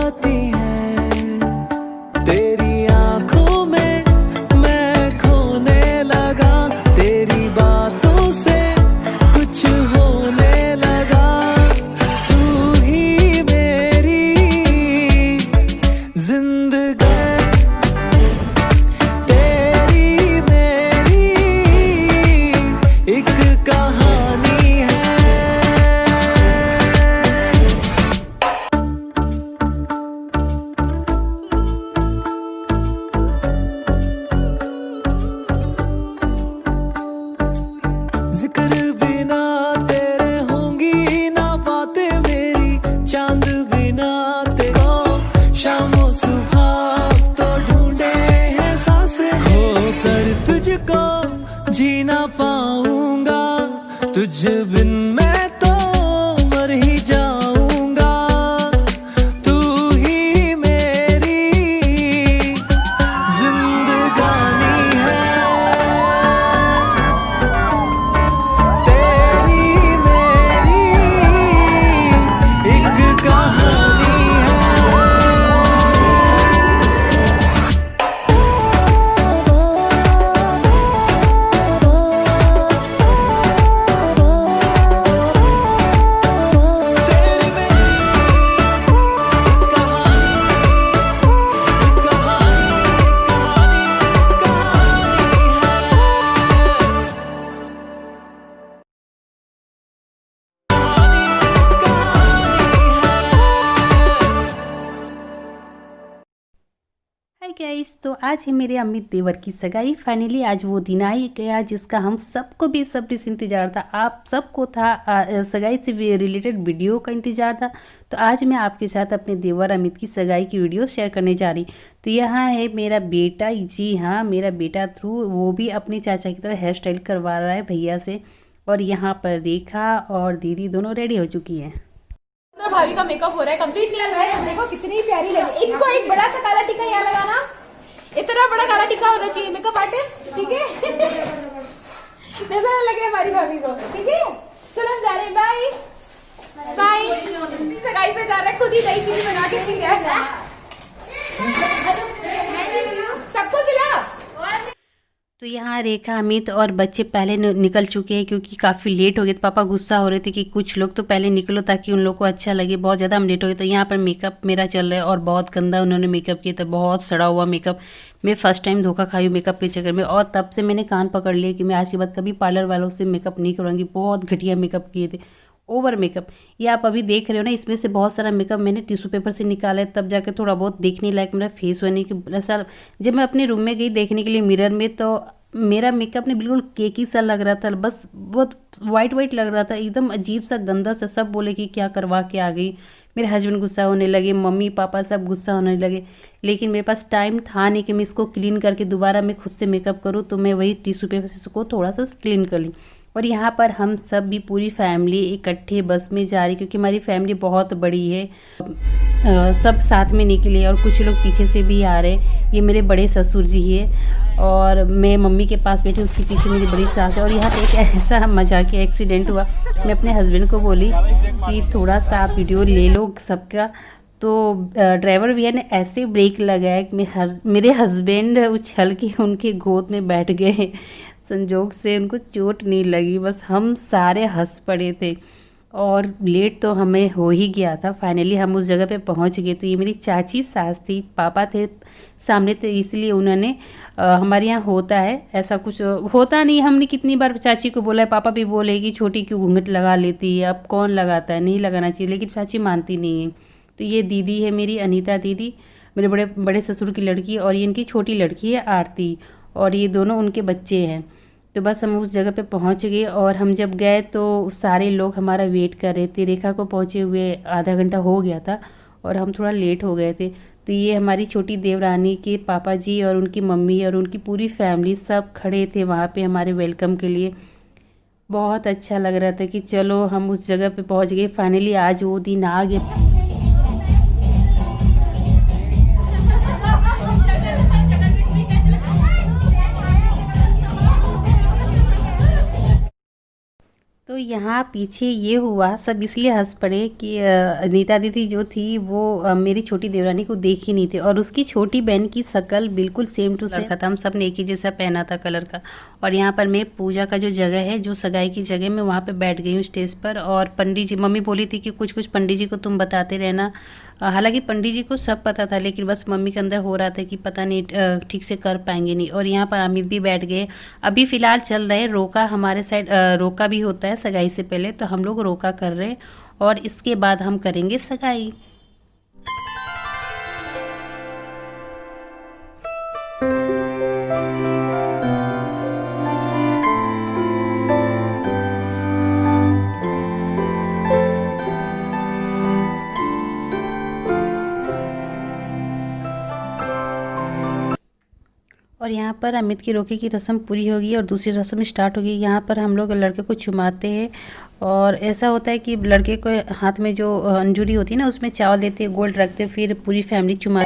आती हैं, तेरी आंखों में मैं खोने लगा, तेरी बातों से कुछ होने लगा, तू ही मेरी जिंदगी, तेरी मेरी एक कहानी है। जिक्र बिना तेरे होंगी ना बातें मेरी, चांद बिना तेरे शामों सुबह तो ढूंढे हैं सांसें, खोकर तुझको जी ना पाऊंगा, तुझ बिन मैं तो मर ही जाऊंगा, तू ही मेरी जिंदगानी है, तेरी मेरी एक कहानी है। तेरी मेरी हाय गाइस, तो आज है मेरे अमित देवर की सगाई। फाइनली आज वो दिन आ ही गया जिसका हम सबको बेसब्री से इंतजार था। आप सबको था सगाई से रिलेटेड वीडियो का इंतजार था। तो आज मैं आपके साथ अपने देवर अमित की सगाई की वीडियो शेयर करने जा रही। तो यहाँ है मेरा बेटा, जी हाँ मेरा बेटा थ्रू, वो भी अपने चाचा की तरह हेयर स्टाइल करवा रहा है भैया से। और यहाँ पर रेखा और दीदी दोनों रेडी हो चुकी हैं। तो भाभी का मेकअप हो रहा है, कंप्लीट किया हुआ है। देखो कितनी प्यारी लगी। इनको एक बड़ा सा काला टीका यहाँ लगाना, इतना बड़ा काला टीका होना चाहिए मेकअप आर्टिस्ट, ठीक है। नजर ना लगे हमारी भाभी को, ठीक है। चलो हम जा रहे हैं, बाय बाय। सगाई पे जा रहे हैं, खुद ही नई चीज बना के पी रहे हैं। सबको खिला। तो यहाँ रेखा, अमित और बच्चे पहले निकल चुके हैं क्योंकि काफ़ी लेट हो गए। तो पापा गुस्सा हो रहे थे कि कुछ लोग तो पहले निकलो ताकि उन लोग को अच्छा लगे, बहुत ज़्यादा हम लेट हो गए। तो यहाँ पर मेकअप मेरा चल रहा है और बहुत गंदा उन्होंने मेकअप किया था, बहुत सड़ा हुआ मेकअप। मैं फर्स्ट टाइम धोखा खाई हूँ मेकअप के चक्कर में, और तब से मैंने कान पकड़ लिया कि मैं आज के बाद कभी पार्लर वालों से मेकअप नहीं करूँगी। बहुत घटिया मेकअप किए थे, ओवर मेकअप। ये आप अभी देख रहे हो ना, इसमें से बहुत सारा मेकअप मैंने टिश्यू पेपर से निकाला है, तब जाकर थोड़ा बहुत देखने लायक मेरा फेस होने की। सर जब मैं अपने रूम में गई देखने के लिए मिरर में, तो मेरा मेकअप ने बिल्कुल केकी सा लग रहा था, बस बहुत वाइट वाइट लग रहा था, एकदम अजीब सा गंदा सा। सब बोले कि क्या करवा के आ गई। मेरे हस्बैंड गुस्सा होने लगे, मम्मी पापा सब गुस्सा होने लगे। लेकिन मेरे पास टाइम था नहीं कि मैं इसको क्लीन करके दोबारा मैं खुद से मेकअप करूँ, तो मैं वही टिश्यू पेपर से इसको थोड़ा सा क्लीन कर ली। और यहाँ पर हम सब भी पूरी फैमिली इकट्ठे बस में जा रही, क्योंकि हमारी फैमिली बहुत बड़ी है। सब साथ में निकले और कुछ लोग पीछे से भी आ रहे। ये मेरे बड़े ससुर जी है और मैं मम्मी के पास बैठी, उसके पीछे मेरी बड़ी सास है। और यहाँ पे एक ऐसा मजाकिया एक्सीडेंट हुआ, मैं अपने हस्बैंड को बोली कि थोड़ा सा आप वीडियो ले लो सबका। तो ड्राइवर भैया ने ऐसे ब्रेक लगाया कि मेरे हस्बैंड उछल के उनके गोद में बैठ गए। संजोग से उनको चोट नहीं लगी, बस हम सारे हंस पड़े थे। और लेट तो हमें हो ही गया था। फाइनली हम उस जगह पे पहुंच गए। तो ये मेरी चाची सास थी, पापा थे सामने, तो इसलिए उन्होंने हमारे यहाँ होता है ऐसा कुछ, होता नहीं। हमने कितनी बार चाची को बोला है, पापा भी बोले कि छोटी क्यों घूंघट लगा लेती है, अब कौन लगाता है, नहीं लगाना चाहिए, लेकिन चाची मानती नहीं है। तो ये दीदी है मेरी, अनीता दीदी, मेरे बड़े बड़े ससुर की लड़की, और ये इनकी छोटी लड़की है आरती, और ये दोनों उनके बच्चे हैं। तो बस हम उस जगह पे पहुंच गए। और हम जब गए तो सारे लोग हमारा वेट कर रहे थे। रेखा को पहुंचे हुए आधा घंटा हो गया था और हम थोड़ा लेट हो गए थे। तो ये हमारी छोटी देवरानी के पापा जी और उनकी मम्मी और उनकी पूरी फैमिली सब खड़े थे वहाँ पे हमारे वेलकम के लिए। बहुत अच्छा लग रहा था कि चलो हम उस जगह पे पहुँच गए। फाइनली आज वो दिन आ गया। तो तो यहाँ पीछे ये हुआ, सब इसलिए हंस पड़े कि नीता दीदी जो थी वो मेरी छोटी देवरानी को देखी नहीं थी और उसकी छोटी बहन की शक्ल बिल्कुल सेम टू सेम था। हम सब ने एक ही जैसा पहना था कलर का। और यहाँ पर मैं पूजा का जो जगह है, जो सगाई की जगह, मैं वहाँ पे बैठ गई हूँ स्टेज पर। और पंडित जी, मम्मी बोली थी कि कुछ कुछ पंडित जी को तुम बताते रहना। हालांकि पंडित जी को सब पता था, लेकिन बस मम्मी के अंदर हो रहा था कि पता नहीं ठीक से कर पाएंगे नहीं। और यहाँ पर अमित भी बैठ गए। अभी फ़िलहाल चल रहे रोका, हमारे साइड रोका भी होता है सगाई से पहले, तो हम लोग रोका कर रहे हैं और इसके बाद हम करेंगे सगाई। और यहाँ पर अमित की रोके की रस्म पूरी होगी और दूसरी रस्म स्टार्ट होगी। यहाँ पर हम लोग लड़के को चुमाते हैं और ऐसा होता है कि लड़के को हाथ में जो अंजूरी होती है ना, उसमें चावल देते हैं, गोल्ड रखते हैं, फिर पूरी फैमिली चुमा।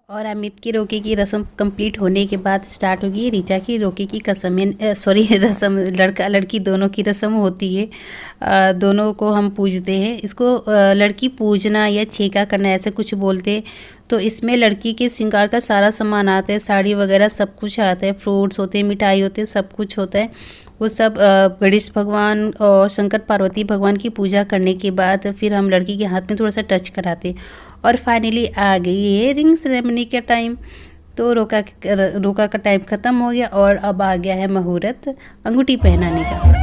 और अमित की रोके की रस्म कंप्लीट होने के बाद स्टार्ट होगी रीचा की रोके की कसम, सॉरी रस्म, लड़का लड़की दोनों की रस्म होती है। दोनों को हम पूजते हैं। इसको लड़की पूजना या छेका करना ऐसे कुछ बोलते हैं। तो इसमें लड़की के श्रृंगार का सारा सामान आता है, साड़ी वगैरह सब कुछ आता है, फ्रूट्स होते हैं, मिठाई होते हैं, सब कुछ होता है। वो सब गणेश भगवान और शंकर पार्वती भगवान की पूजा करने के बाद फिर हम लड़की के हाथ में थोड़ा सा टच कराते और फाइनली आ गई है रिंग सेरेमनी का टाइम। तो रोका का टाइम ख़त्म हो गया और अब आ गया है मुहूर्त अंगूठी पहनाने का।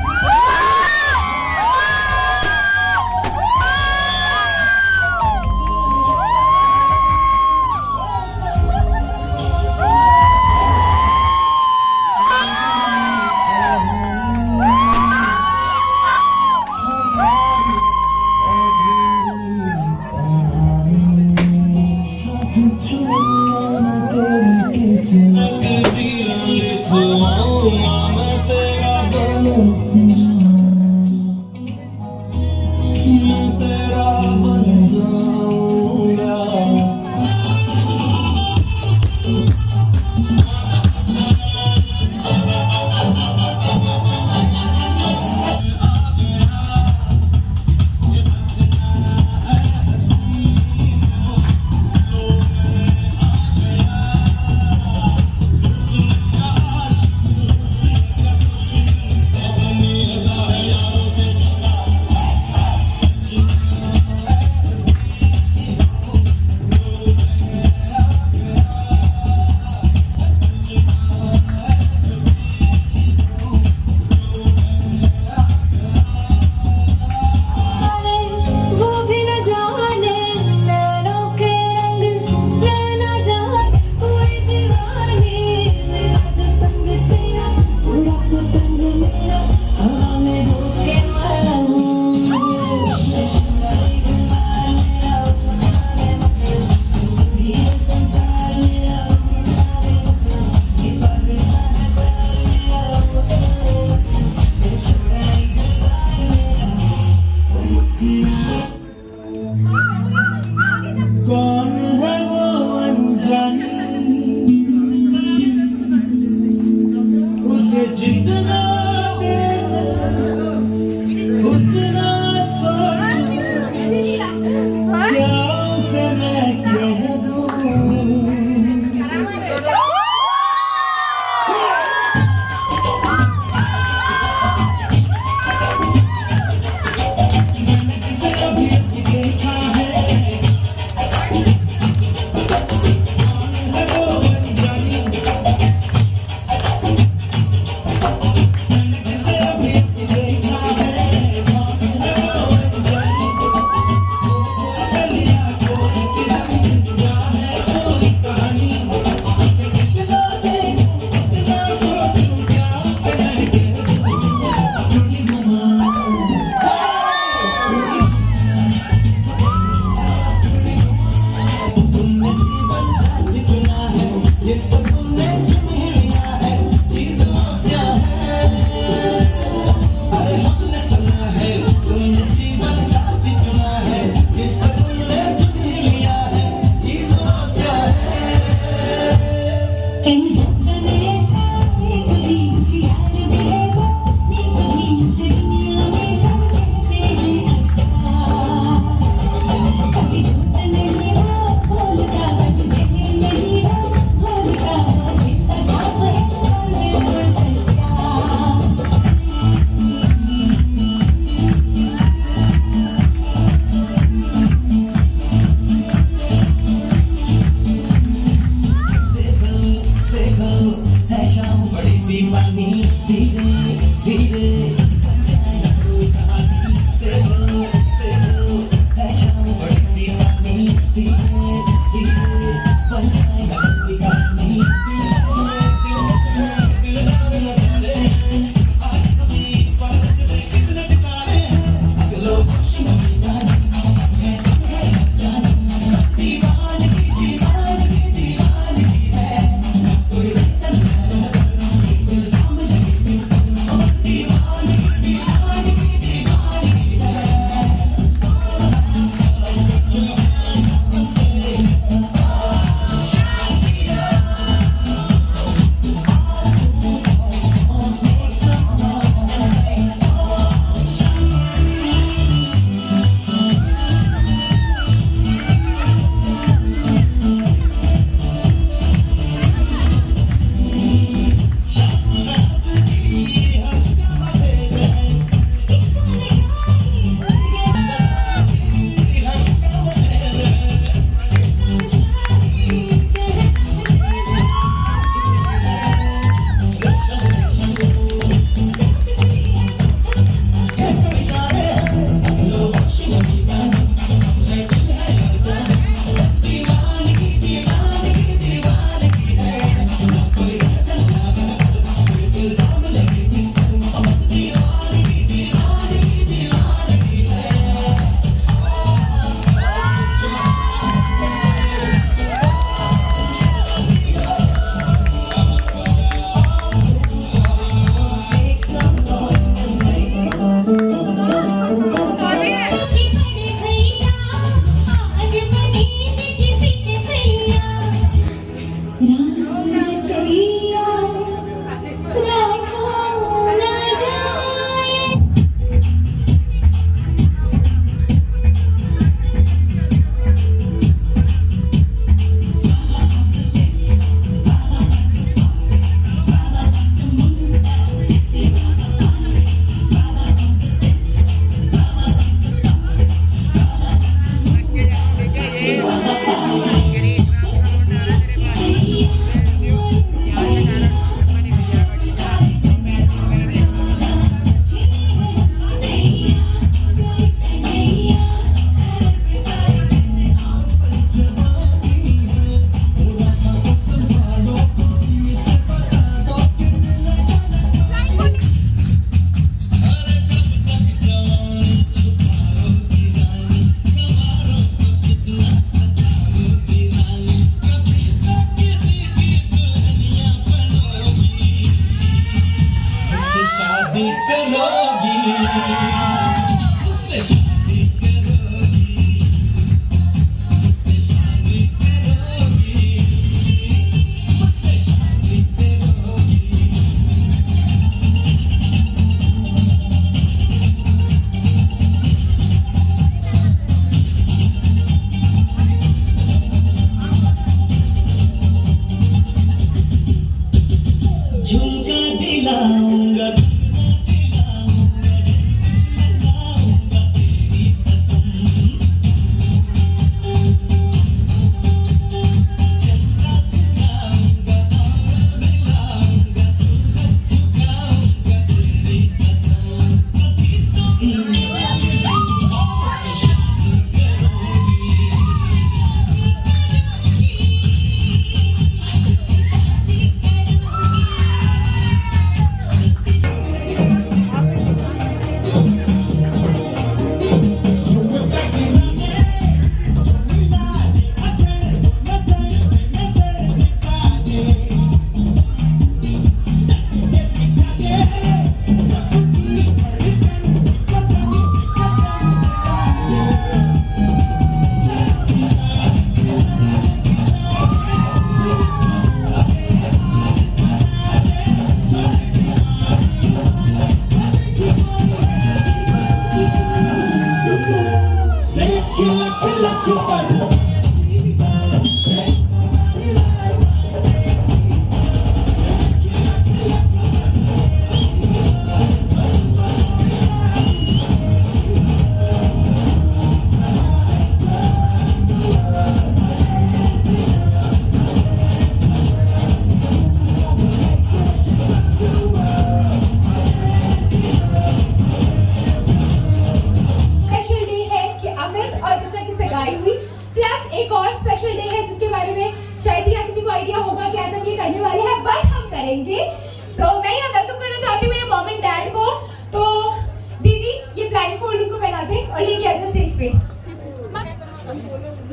झुमका दिलाऊंगा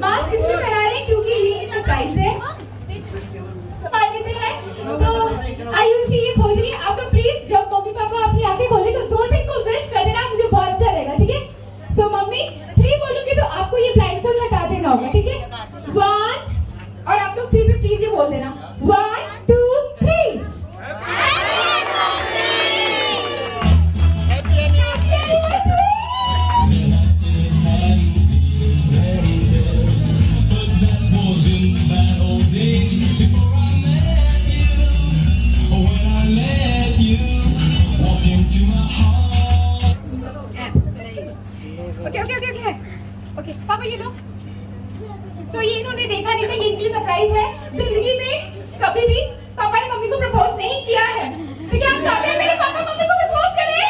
मास्क इसलिए पहना रहे हैं क्योंकि ये सरप्राइज है। पढ़ लेते हैं तो आयुषी ये खोल रही है। आप लोग प्लीज जब मम्मी पापा अपनी आंखें खोले तो जोर से इनको विश कर देना, मुझे बहुत अच्छा लगेगा, ठीक है। सो मम्मी 3 बोलूंगी तो आपको ये ब्लाइंडफोल्ड हटा देना होगा, ठीक है। 1 और आप लोग 3 पे प्लीज ये बोल देना 1 2 3। ओके पापा ये लो। तो ये इन्होंने देखा नहीं था, ये इनके लिए सरप्राइज है। जिंदगी में कभी भी पापा ने मम्मी को प्रपोज नहीं किया है, तो क्या आप चाहते हैं मेरे पापा मम्मी को प्रपोज करें?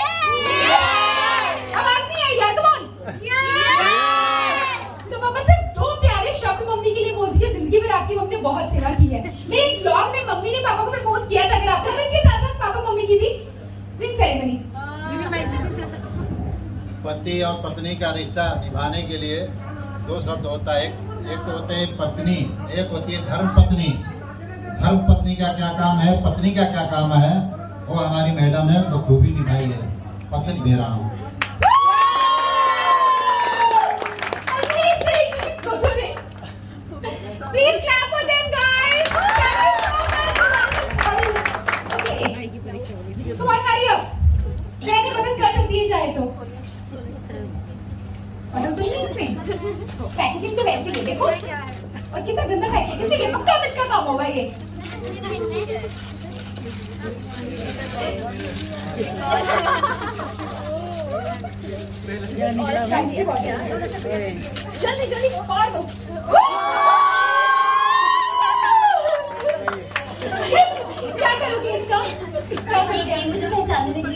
आवाज नहीं आई यार, कम ऑन। तो पापा सिर्फ 2 प्यारे शब्द मम्मी के लिए बोल दीजिए। जिंदगी भर आपकी मम्मी ने बहुत सेवा की है। मेरे एक ब्लॉग में मम्मी ने पापा को प्रपोज किया था, अगर आप के साथ साथ पापा मम्मी की भी रिंग सेरेमनी। पति और पत्नी का रिश्ता निभाने के लिए 2 शब्द होता है। एक तो होते हैं पत्नी, एक होती है धर्म पत्नी। धर्म पत्नी का क्या काम है, पत्नी का क्या काम है, वो हमारी मैडम ने बखूबी निभाई है। पत्नी दे रहा हूँ। Please clap for them, guys. Thank you so much. Okay. Come on, hurry up. मैंने मदद कर सकती है चाहे तो। मदद तो नहीं इसमें। पैकेजिंग तो वैसे ही देखो। और कितना गंदा पैकेज, किसी के पक्का मिनट का काम होगा ये। जल्दी जल्दी फाड़ दो। क्या करोगे इसका? मुझे पहचानने में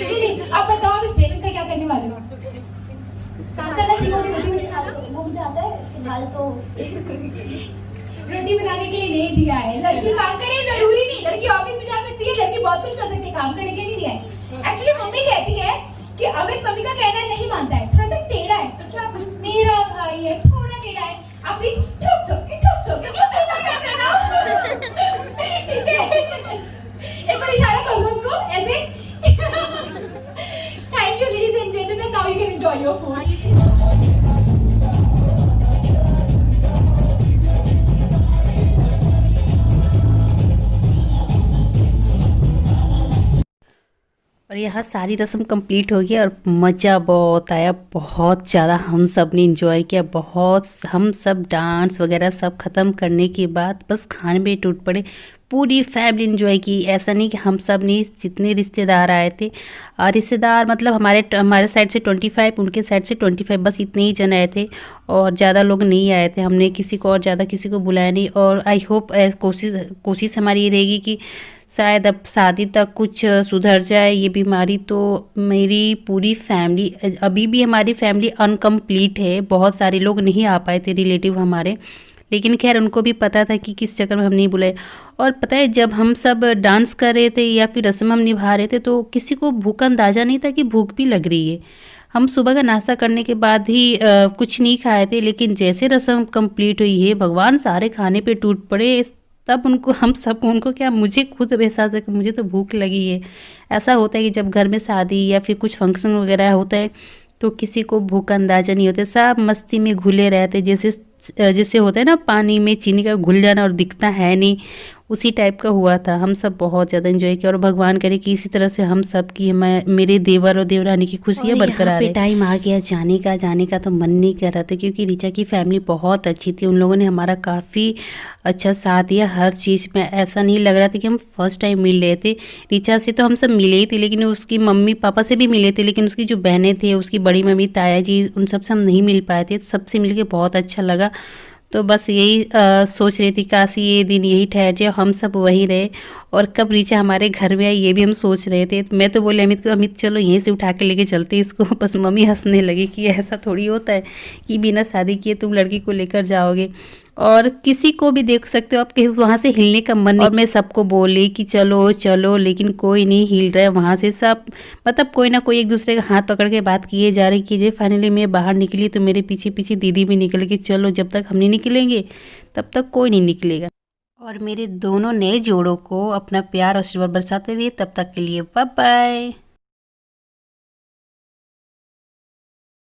नहीं, आप बताओ इस बेलन का क्या करने वाले हो? काम करना सीखोगे? वो मुझे आता है फिलहाल तो। रोटी बनाने के लिए नहीं दिया है। लड़की काम करे जरूरी नहीं, लड़की ऑफिस में जा सकती है, लड़की बहुत कुछ कर सकती है, काम करने के लिए नहीं दिया है। एक्चुअली मम्मी कहती है कि अमित मम्मी का कहना नहीं मानता है, थोड़ा सा टेढ़ा है। तो क्या मेरा भाई है, थोड़ा टेढ़ा है, आप प्लीज ठोक ठोक के सीधा कर देना, ठीक है? एक बार इशारा कर दो उसको ऐसे। enjoy your food. और यहाँ सारी रस्म कंप्लीट हो गई और मज़ा बहुत आया, बहुत ज़्यादा हम सब ने इंजॉय किया। बहुत हम सब डांस वगैरह सब ख़त्म करने के बाद बस खाने में टूट पड़े। पूरी फैमिली इंजॉय की। ऐसा नहीं कि हम सब नहीं, जितने रिश्तेदार आए थे, और रिश्तेदार मतलब हमारे साइड से 25, उनके साइड से 25, बस इतने ही जन आए थे और ज़्यादा लोग नहीं आए थे। हमने किसी को और ज़्यादा किसी को बुलाया नहीं। और आई होप कोशिश हमारी ये रहेगी कि शायद अब शादी तक कुछ सुधर जाए ये बीमारी। तो मेरी पूरी फैमिली, अभी भी हमारी फैमिली अनकम्प्लीट है, बहुत सारे लोग नहीं आ पाए थे रिलेटिव हमारे, लेकिन खैर उनको भी पता था कि किस चक्कर में हम नहीं बुलाए। और पता है जब हम सब डांस कर रहे थे या फिर रस्म हम निभा रहे थे तो किसी को भूख का अंदाज़ा नहीं था कि भूख भी लग रही है। हम सुबह का नाश्ता करने के बाद ही कुछ नहीं खाए थे, लेकिन जैसे रस्म कंप्लीट हुई है भगवान सारे खाने पे टूट पड़े। तब उनको क्या, मुझे खुद एहसास हुआ कि मुझे तो भूख लगी है। ऐसा होता है कि जब घर में शादी या फिर कुछ फंक्शन वगैरह होता है तो किसी को भूख का अंदाज़ा नहीं होता, सब मस्ती में घुले रहते, जैसे होता है ना पानी में चीनी का घुल जाना और दिखता है नहीं, उसी टाइप का हुआ था। हम सब बहुत ज़्यादा एंजॉय किया और भगवान करे कि इसी तरह से हम सब की, मेरे देवर और देवरानी की खुशियाँ बरकरार रहे। टाइम आ गया जाने का तो मन नहीं कर रहा था, क्योंकि ऋचा की फैमिली बहुत अच्छी थी। उन लोगों ने हमारा काफ़ी अच्छा साथ दिया हर चीज़ में। ऐसा नहीं लग रहा था कि हम फर्स्ट टाइम मिल रहे थे। ऋचा से तो हम सब मिले ही थे, लेकिन उसकी मम्मी पापा से भी मिले थे, लेकिन उसकी जो बहनें थे, उसकी बड़ी मम्मी, ताया जी, उन सबसे हम नहीं मिल पाए थे। सबसे मिल के बहुत अच्छा लगा। तो बस यही सोच रही थी काश ये दिन यही ठहर जाए, हम सब वहीं रहे। और कब ऋचा हमारे घर में आई ये भी हम सोच रहे थे। मैं तो बोले अमित को, अमित चलो यहीं से उठा के लेके चलते इसको। बस मम्मी हंसने लगी कि ऐसा थोड़ी होता है कि बिना शादी किए तुम लड़की को लेकर जाओगे। और किसी को भी देख सकते हो आप कि वहाँ से हिलने का मन नहीं। और मैं सबको बोली कि चलो चलो, लेकिन कोई नहीं हिल रहा है वहाँ से। सब मतलब कोई ना कोई एक दूसरे का हाथ पकड़ के बात किए जा रही कीजिए। फाइनली मैं बाहर निकली तो मेरे पीछे पीछे दीदी भी निकल गई। चलो जब तक हम नहीं निकलेंगे तब तक कोई नहीं निकलेगा। और मेरे दोनों नए जोड़ों को अपना प्यार और आशीर्वाद बरसाते रहिए। तब तक के लिए बाय बाय।